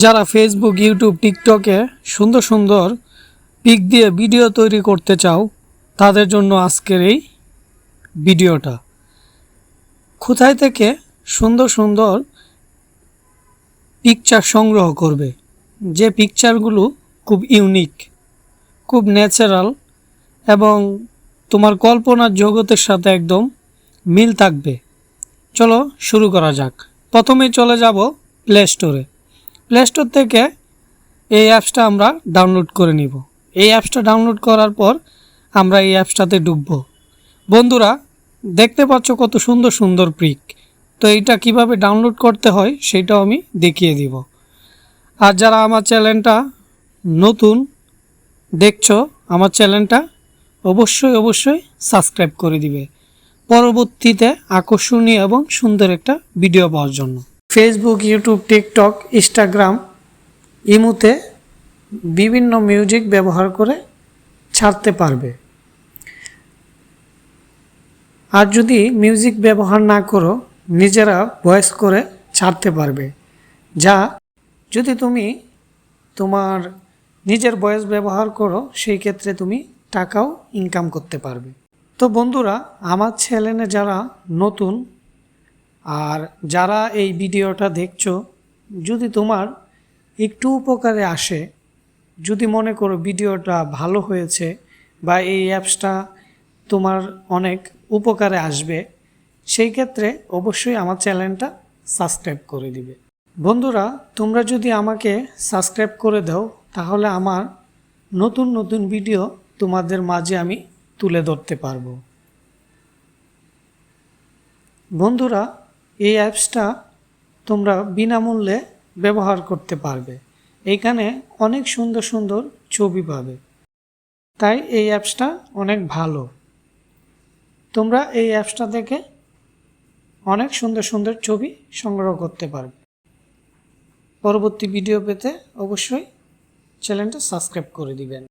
যারা Facebook, YouTube, টিকটকে সুন্দর সুন্দর পিক দিয়ে ভিডিও তৈরি করতে চাও তাদের জন্য আজকের এই ভিডিওটা। কোথায় থেকে সুন্দর সুন্দর পিকচার সংগ্রহ করবে, যে পিকচারগুলো খুব ইউনিক, খুব ন্যাচারাল এবং তোমার কল্পনার জগতের সাথে একদম মিল থাকবে। চলো শুরু করা যাক। প্রথমে চলে যাব প্লে স্টোরে। প্লে স্টোর থেকে এই অ্যাপসটা আমরা ডাউনলোড করে নিব। এই অ্যাপসটা ডাউনলোড করার পর আমরা এই অ্যাপসটাতে ঢুকবো। বন্ধুরা, দেখতে পাচ্ছ কত সুন্দর সুন্দর পিক। তো এইটা কিভাবে ডাউনলোড করতে হয় সেটাও আমি দেখিয়ে দিব। আর যারা আমার চ্যানেলটা নতুন দেখছো, আমার চ্যানেলটা অবশ্যই সাবস্ক্রাইব করে দিবে পরবর্তীতে আকর্ষণীয় এবং সুন্দর একটা ভিডিও পাওয়ার জন্য। ফেসবুক, ইউটিউব, টিকটক, ইনস্টাগ্রাম, ইমোতে বিভিন্ন মিউজিক ব্যবহার করে ছাড়তে পারবে। আর যদি মিউজিক ব্যবহার না করো, নিজেরা ভয়েস করে ছাড়তে পারবে, যা যদি তুমি তোমার নিজের ভয়েস ব্যবহার করো সেই ক্ষেত্রে তুমি টাকাও ইনকাম করতে পারবে। তো বন্ধুরা, আমার চ্যানেলে যারা নতুন আর যারা এই ভিডিওটা দেখছো, যদি তোমার একটু উপকারে আসে, যদি মনে করো ভিডিওটা ভালো হয়েছে বা এই অ্যাপসটা তোমার অনেক উপকারে আসবে, সেই ক্ষেত্রে অবশ্যই আমার চ্যানেলটা সাবস্ক্রাইব করে দিবে। বন্ধুরা, তোমরা যদি আমাকে সাবস্ক্রাইব করে দাও তাহলে আমার নতুন নতুন ভিডিও তোমাদের মাঝে আমি তুলে ধরতে পারবো। বন্ধুরা, এই অ্যাপসটা তোমরা বিনামূল্যে ব্যবহার করতে পারবে। এইখানে অনেক সুন্দর সুন্দর ছবি পাবে, তাই এই অ্যাপসটা অনেক ভালো। তোমরা এই অ্যাপসটা থেকে অনেক সুন্দর সুন্দর ছবি সংগ্রহ করতে পারবে। পরবর্তী ভিডিও পেতে অবশ্যই চ্যানেলটা সাবস্ক্রাইব করে দিবেন।